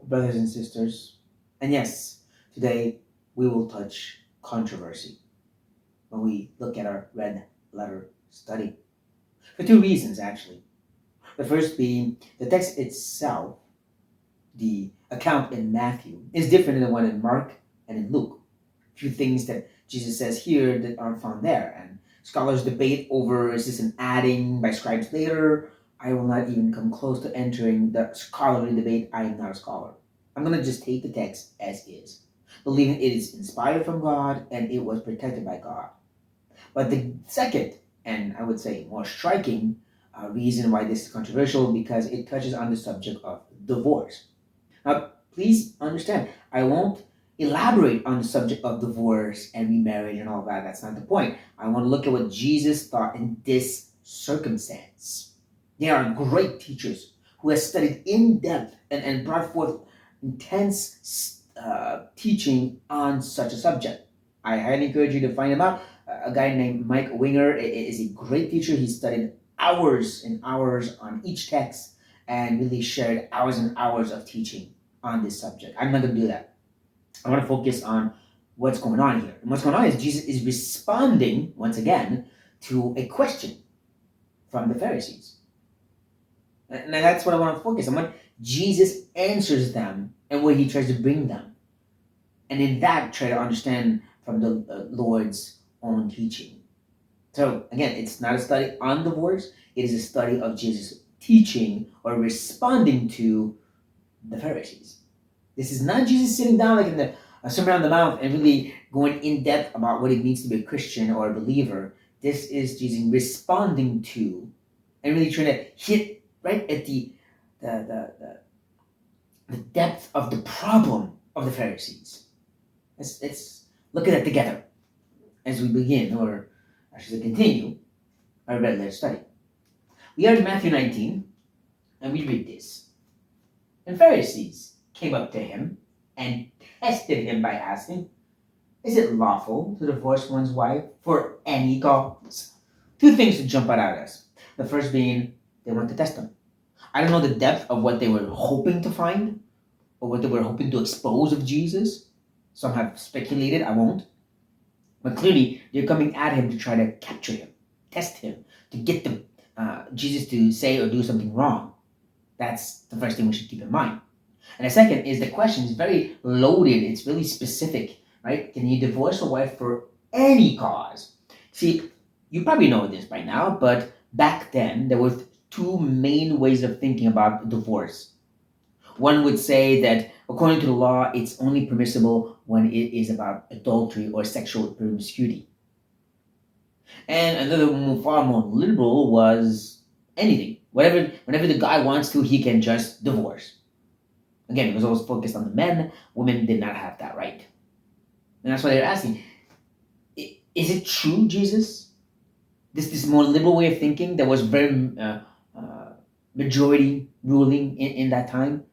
brothers and sisters. And yes, today we will touch controversy when we look at our red letter study. For two reasons, actually. The first being the text itself, the account in Matthew, is different than the one in Mark and in Luke. A few things that Jesus says here that aren't found there. And scholars debate over is this an adding by scribes later? I will not even come close to entering the scholarly debate. I am not a scholar. I'm going to just take the text as is, believing it is inspired from God and it was protected by God. But the second, and I would say more striking, reason why this is controversial because it touches on the subject of divorce. Now, please understand, I won't elaborate on the subject of divorce and remarriage and all that. That's not the point. I want to look at what Jesus thought in this circumstance. There are great teachers who have studied in depth and brought forth intense teaching on such a subject. I highly encourage you to find him out. A guy named Mike Winger is a great teacher. He studied hours and hours on each text and really shared hours and hours of teaching on this subject. I'm not going to do that. I want to focus on what's going on here. And what's going on is Jesus is responding, once again, to a question from the Pharisees. And that's what I want to focus on. What Jesus answers them and where he tries to bring them. And in that, try to understand from the Lord's own teaching. So, again, it's not a study on divorce. It is a study of Jesus' teaching or responding to the Pharisees. This is not Jesus sitting down like in the Sermon on the Mount and really going in depth about what it means to be a Christian or a believer. This is Jesus responding to and really trying to hit right at the depth of the problem of the Pharisees. Let's look at that together as we begin, or I should continue, our red letter study. We are in Matthew 19, and we read this. And Pharisees came up to him and tested him by asking, is it lawful to divorce one's wife for any cause? Two things to jump out at us. The first being, they want to test him. I don't know the depth of what they were hoping to find or what they were hoping to expose of Jesus. Some have speculated, I won't. But clearly, they're coming at him to try to capture him, test him, to get Jesus to say or do something wrong. That's the first thing we should keep in mind. And the second is the question is very loaded. It's really specific, right? Can you divorce a wife for any cause? See, you probably know this by now, but back then, there were two main ways of thinking about divorce. One would say that according to the law, it's only permissible when it is about adultery or sexual promiscuity. And another far more liberal was anything. Whenever the guy wants to, he can just divorce. Again, it was always focused on the men. Women did not have that right. And that's why they're asking, is it true, Jesus? This more liberal way of thinking that was very majority ruling in that time?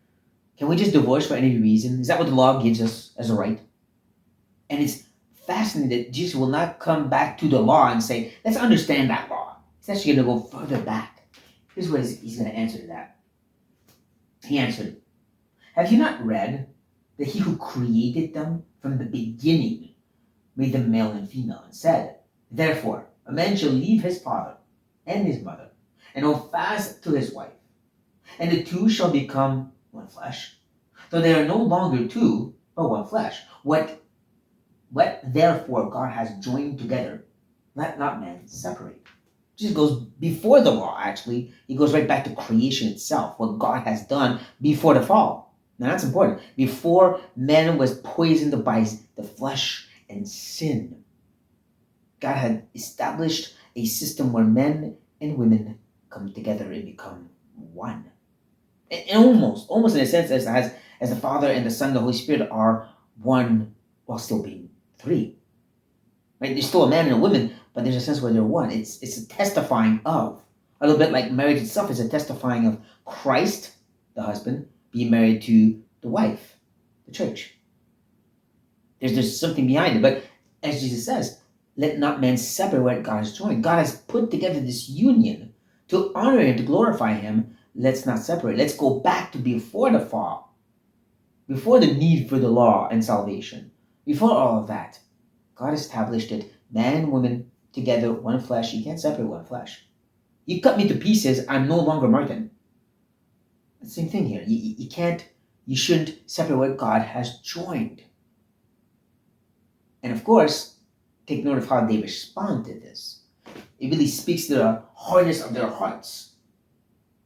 Can we just divorce for any reason? Is that what the law gives us as a right? And it's fascinating that Jesus will not come back to the law and say, let's understand that law. He's actually going to go further back. Here's what he's going to answer to that. He answered, have you not read that he who created them from the beginning made them male and female and said, therefore, a man shall leave his father and his mother and hold fast to his wife, and the two shall become one flesh. Though they are no longer two, but one flesh. What therefore God has joined together, let not man separate. Jesus goes before the law, actually. He goes right back to creation itself, what God has done before the fall. Now that's important. Before man was poisoned by the flesh and sin, God had established a system where men and women come together and become one. And almost in a sense, as the Father and the Son and the Holy Spirit are one while still being three. Right? There's still a man and a woman, but there's a sense where they're one. It's a testifying of. A little bit like marriage itself is a testifying of Christ, the husband, being married to the wife, the church. There's something behind it. But as Jesus says, let not man separate what God has joined. God has put together this union to honor him, to glorify him. Let's not separate. Let's go back to before the fall. before the need for the law and salvation, before all of that, God established it man and woman together, one flesh. You can't separate one flesh. You cut me to pieces, I'm no longer Martin. The same thing here. You can't, you shouldn't separate what God has joined. And of course, take note of how they respond to this. It really speaks to the hardness of their hearts.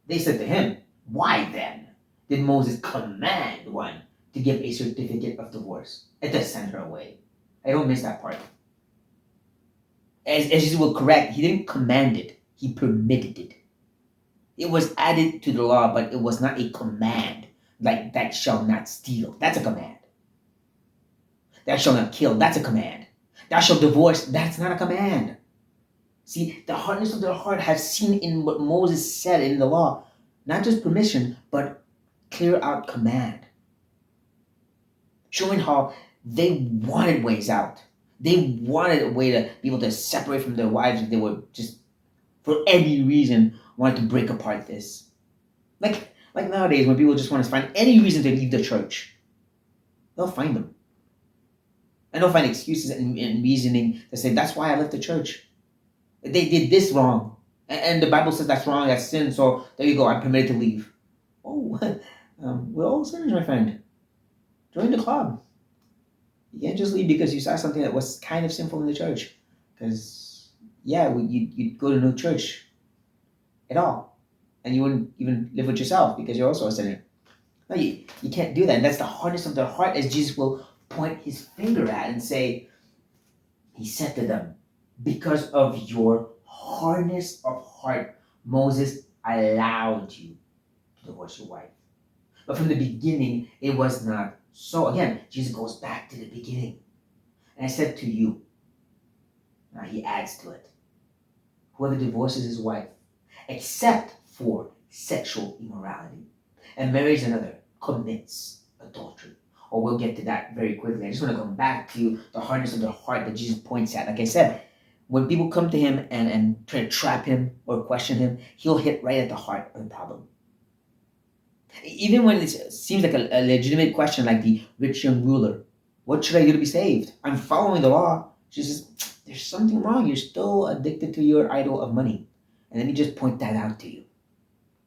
They said to him, "Why then did Moses command one to give a certificate of divorce and to send her away?" I don't miss that part. As Jesus will correct, he didn't command it, he permitted it. It was added to the law, but it was not a command. Like, "That shall not steal." That's a command. "Thou shalt not kill." That's a command. "Thou shalt divorce." That's not a command. See, the hardness of their heart has seen in what Moses said in the law, not just permission, but clear out command. Showing how they wanted ways out. They wanted a way to be able to separate from their wives if they were just, for any reason, wanted to break apart this. Like nowadays, when people just want to find any reason to leave the church, they'll find them. And they'll find excuses and reasoning to say, "That's why I left the church. They did this wrong. And the Bible says that's wrong, that's sin, so there you go, I'm permitted to leave." Oh, we're all sinners, my friend. Join the club. You can't just leave because you saw something that was kind of sinful in the church. Because, yeah, you'd go to no church at all. And you wouldn't even live with yourself because you're also a sinner. No, you can't do that. And that's the hardness of their heart, as Jesus will point his finger at and say, he said to them, "Because of your hardness of heart, Moses allowed you to divorce your wife." But from the beginning, it was not so. Again, Jesus goes back to the beginning. "And I said to you," now he adds to it, "whoever divorces his wife, except for sexual immorality, and marries another, commits adultery." Or we'll get to that very quickly. I just want to come back to the hardness of the heart that Jesus points at. Like I said, when people come to him and try to trap him or question him, he'll hit right at the heart of the problem. Even when it seems like a legitimate question, like the rich young ruler, "What should I do to be saved? I'm following the law." Jesus says, "There's something wrong. You're still addicted to your idol of money." And let me just point that out to you.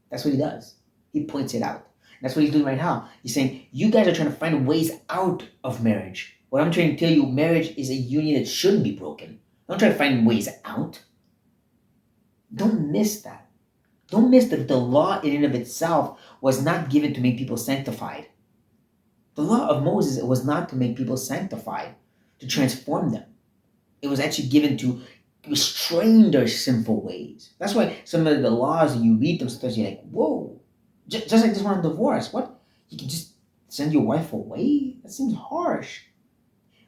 That's what he does. He points it out. That's what he's doing right now. He's saying, you guys are trying to find ways out of marriage. What I'm trying to tell you, marriage is a union that shouldn't be broken. Don't try to find ways out. Don't miss that. Don't miss that the law in and of itself was not given to make people sanctified. The law of Moses was not to make people sanctified, to transform them. It was actually given to restrain their sinful ways. That's why some of the laws, you read them, sometimes you're like, whoa. Just like this one on divorce. What? You can just send your wife away? That seems harsh.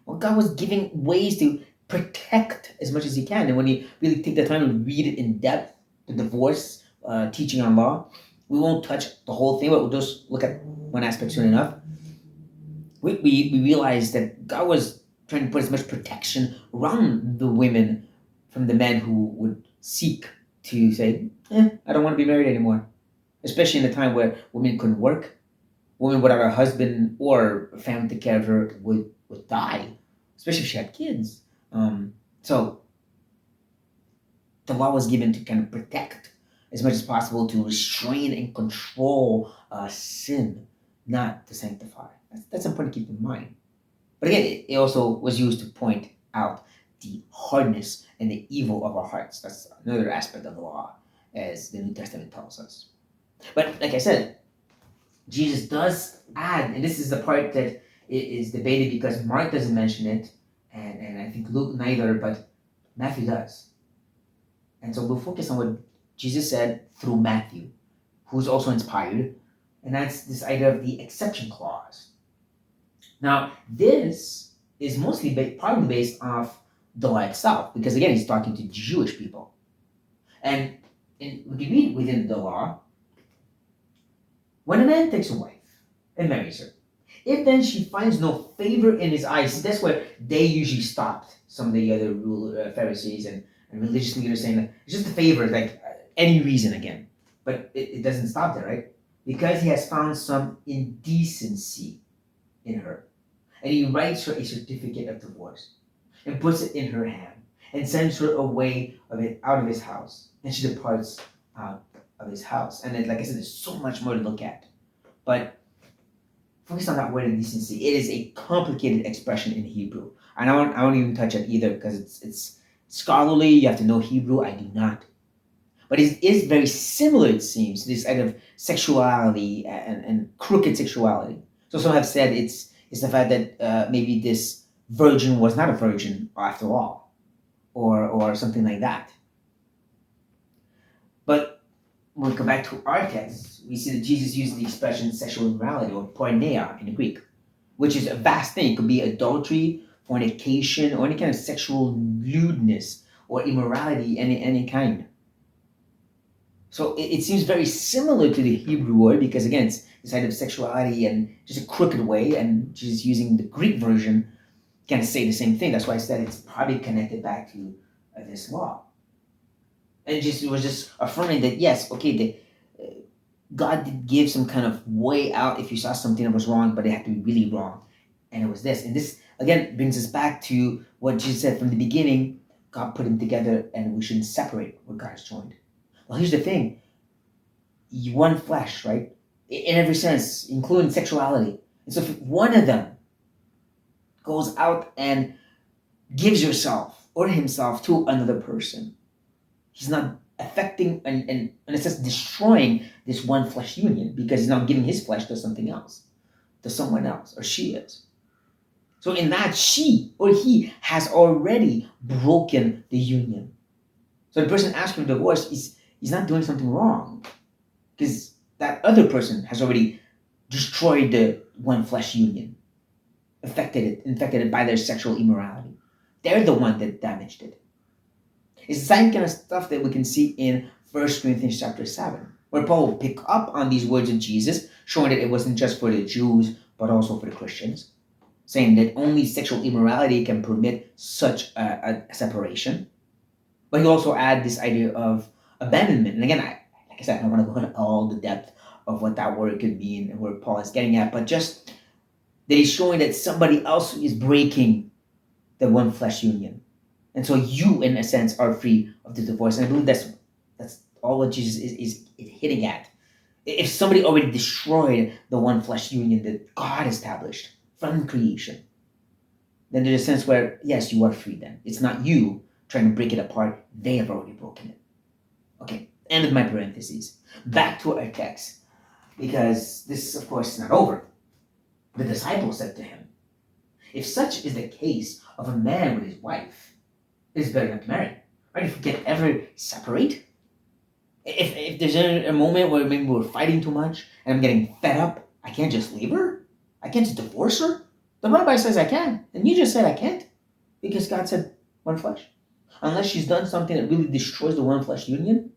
Well, God was giving ways to protect as much as he can. And when you really take the time to read it in depth, the divorce teaching on law, we won't touch the whole thing, but we'll just look at one aspect soon enough. We realize that God was trying to put as much protection around the women from the men who would seek to say, I don't want to be married anymore. Especially in a time where women couldn't work. Women without a husband or a family to care of her would die, especially if she had kids. So the law was given to kind of protect as much as possible, to restrain and control sin, not to sanctify. That's important to keep in mind. But again, it also was used to point out the hardness and the evil of our hearts. That's another aspect of the law, as the New Testament tells us. But like I said, Jesus does add, and this is the part that is debated because Mark doesn't mention it, and I think Luke neither, but Matthew does. And so we'll focus on what Jesus said through Matthew, who's also inspired, and that's this idea of the exception clause. Now, this is mostly partly based off the law itself, because again, he's talking to Jewish people. And we can read within the law, when a man takes a wife and marries her, if then she finds no favor in his eyes, that's where they usually stopped some of the other Pharisees and religious leaders saying that it's just a favor, like any reason again. But it doesn't stop there, right? Because he has found some indecency in her. And he writes her a certificate of divorce and puts it in her hand and sends her away out of his house. And she departs out of his house. And then, like I said, there's so much more to look at. But focus on that word indecency. It is a complicated expression in Hebrew. And I won't even touch it either because it's scholarly. You have to know Hebrew. I do not. But it is very similar, it seems, to this kind of sexuality and crooked sexuality. So some have said it's the fact that maybe this virgin was not a virgin after all, or something like that. But when we go back to our text, we see that Jesus uses the expression sexual immorality, or porneia in the Greek, which is a vast thing. It could be adultery, fornication, or any kind of sexual lewdness or immorality, any kind. So it seems very similar to the Hebrew word because, again, it's this kind of sexuality and just a crooked way, and just using the Greek version kind of say the same thing. That's why I said it's probably connected back to this law. And it was just affirming that, yes, okay, God did give some kind of way out if you saw something that was wrong, but it had to be really wrong. And it was this. And this, again, brings us back to what Jesus said from the beginning. God put them together, and we shouldn't separate what God has joined. Well, here's the thing. One flesh, right? In every sense, including sexuality. And so if one of them goes out and gives yourself or himself to another person, he's not affecting and in a sense destroying this one flesh union, because he's not giving his flesh to something else, to someone else, or she is. So in that, she or he has already broken the union. So the person asking for divorce he's not doing something wrong, because that other person has already destroyed the one flesh union, infected it by their sexual immorality. They're the one that damaged it. It's the same kind of stuff that we can see in 1 Corinthians chapter 7, where Paul will pick up on these words of Jesus, showing that it wasn't just for the Jews, but also for the Christians, saying that only sexual immorality can permit such a separation. But he also add this idea of abandonment. And again, like I said, I don't want to go into all the depth of what that word could mean and where Paul is getting at, but just that he's showing that somebody else is breaking the one flesh union. And so you, in a sense, are free of the divorce. And I believe that's all what Jesus is hitting at. If somebody already destroyed the one flesh union that God established from creation, then there's a sense where, yes, you are free then. It's not you trying to break it apart. They have already broken it. Okay, end of my parentheses. Back to our text, because this, of course, is not over. The disciples said to him, if such is the case of a man with his wife, it is better not to marry. Right? If we can ever separate, if there's a moment where maybe we're fighting too much and I'm getting fed up, I can't just leave her? I can't just divorce her? The rabbi says I can, and you just said I can't, because God said one flesh. Unless she's done something that really destroys the one flesh union,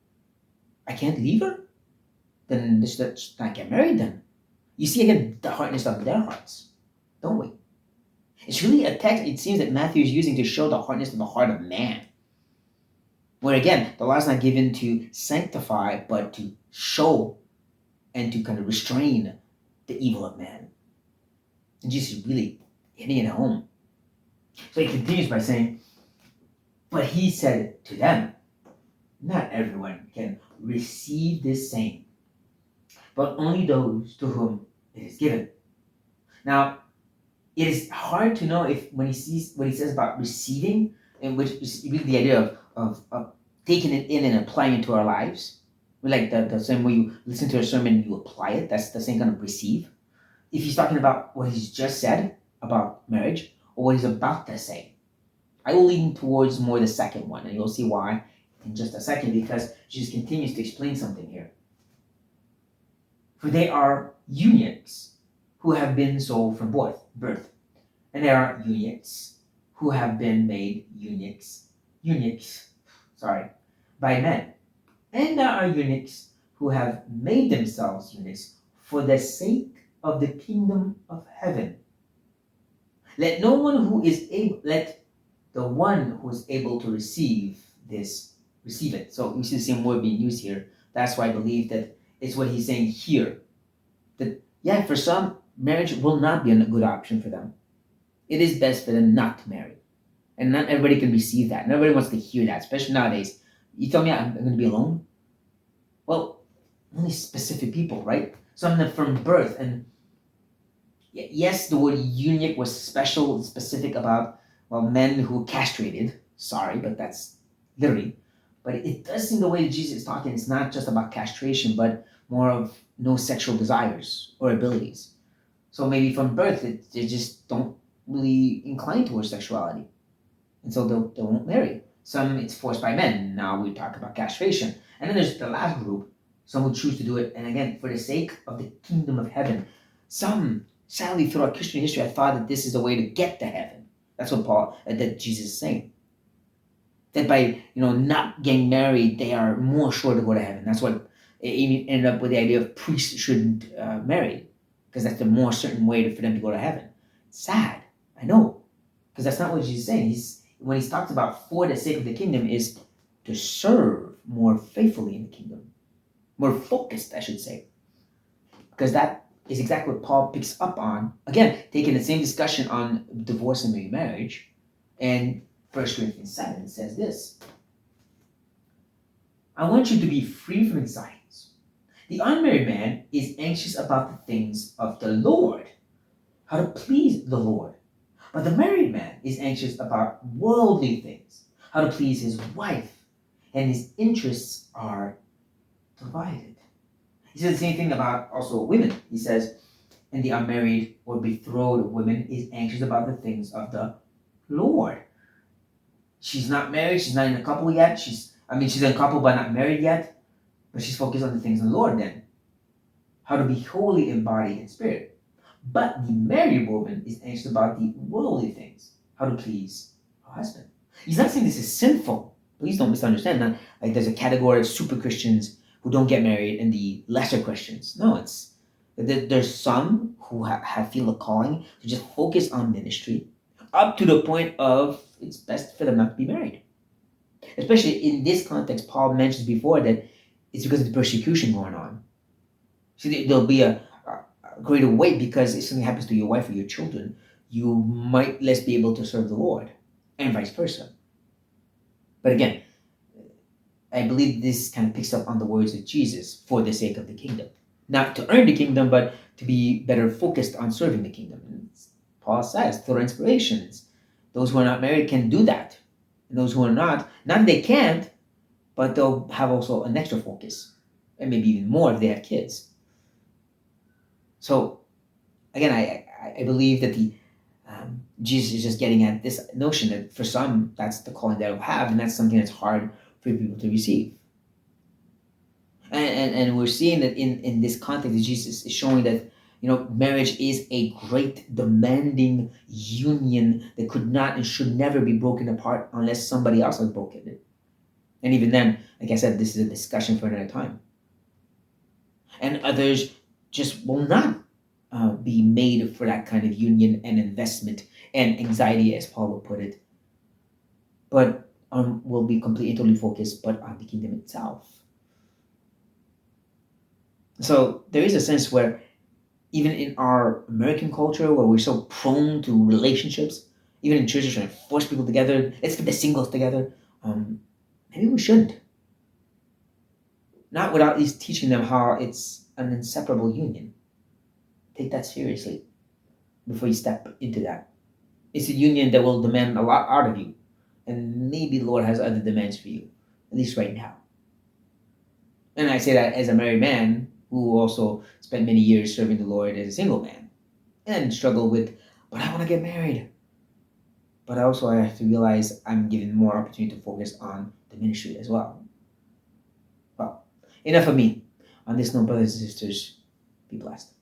I can't leave her? Then let's not get married then. You see again the hardness of their hearts, don't we? It's really a text, it seems, that Matthew is using to show the hardness of the heart of man. Where again, the law is not given to sanctify, but to show and to kind of restrain the evil of man. And Jesus is really hitting it home. So he continues by saying, but he said to them, not everyone can receive this saying, but only those to whom it is given. Now, it is hard to know if when he sees what he says about receiving, and which is really the idea of taking it in and applying it to our lives. Like the same way you listen to a sermon and you apply it, that's the same kind of receive. If he's talking about what he's just said about marriage, or what he's about to say, I will lean towards more the second one, and you'll see why in just a second, because Jesus continues to explain something here. For they are eunuchs who have been so from birth. And there are eunuchs who have been made eunuchs, by men. And there are eunuchs who have made themselves eunuchs for the sake of the kingdom of heaven. Let the one who is able to receive this, receive it. So we see the same word being used here. That's why I believe that it's what he's saying here. That, yeah, for some, marriage will not be a good option for them. It is best for them not to marry. And not everybody can receive that. Nobody wants to hear that, especially nowadays. You tell me I'm going to be alone? Well, only specific people, right? Some of them from birth. And yes, the word eunuch was special and specific about, well, men who were castrated. Sorry, but that's literally. But it does seem the way that Jesus is talking, it's not just about castration, but more of no sexual desires or abilities. So maybe from birth, they just don't really incline towards sexuality. And so they won't marry. Some, it's forced by men. Now we talk about castration. And then there's the last group, some who choose to do it, and again, for the sake of the kingdom of heaven. Some, sadly, throughout Christian history, I thought that this is a way to get to heaven. That's what that Jesus is saying. That by not getting married, they are more sure to go to heaven. That's what it even ended up with the idea of priests shouldn't marry, because that's the more certain way for them to go to heaven. Sad, I know, because that's not what Jesus is saying. When he talks about for the sake of the kingdom is to serve more faithfully in the kingdom, more focused, I should say, because that is exactly what Paul picks up on. Again, taking the same discussion on divorce and remarriage, and 1 Corinthians 7 says this: I want you to be free from anxieties. The unmarried man is anxious about the things of the Lord, how to please the Lord. But the married man is anxious about worldly things, how to please his wife, and his interests are divided. He says the same thing about also women. He says, and the unmarried or betrothed woman is anxious about the things of the Lord. She's not married, she's not in a couple yet. She's in a couple but not married yet, but she's focused on the things of the Lord then. How to be holy in body and spirit. But the married woman is anxious about the worldly things, how to please her husband. He's not saying this is sinful. Please don't misunderstand. Not like there's a category of super Christians who don't get married and the lesser Christians. No, it's there's some who feel a calling to just focus on ministry up to the point of it's best for them not to be married. Especially in this context, Paul mentions before that it's because of the persecution going on. See, there'll be a greater weight because if something happens to your wife or your children, you might less be able to serve the Lord, and vice versa. But again, I believe this kind of picks up on the words of Jesus, for the sake of the kingdom. Not to earn the kingdom, but to be better focused on serving the kingdom. And Paul says, through inspirations, those who are not married can do that. And those who are not they can't, but they'll have also an extra focus. And maybe even more if they have kids. So, again, I believe that Jesus is just getting at this notion that for some, that's the calling they'll have, and that's something that's hard for people to receive. And we're seeing that in this context, Jesus is showing that marriage is a great demanding union that could not and should never be broken apart unless somebody else has broken it. And even then, like I said, this is a discussion for another time. And others just will not be made for that kind of union and investment and anxiety, as Paul would put it, but will be completely and totally focused but on the kingdom itself. So there is a sense where even in our American culture where we're so prone to relationships, even in churches trying to force people together, let's get the singles together, maybe we shouldn't. Not without at least teaching them how it's an inseparable union. Take that seriously before you step into that. It's a union that will demand a lot out of you. And maybe the Lord has other demands for you, at least right now. And I say that as a married man who also spent many years serving the Lord as a single man and struggle with, but I want to get married. But also I have to realize I'm given more opportunity to focus on the ministry as well. Well, enough of me. On this note, brothers and sisters, be blessed.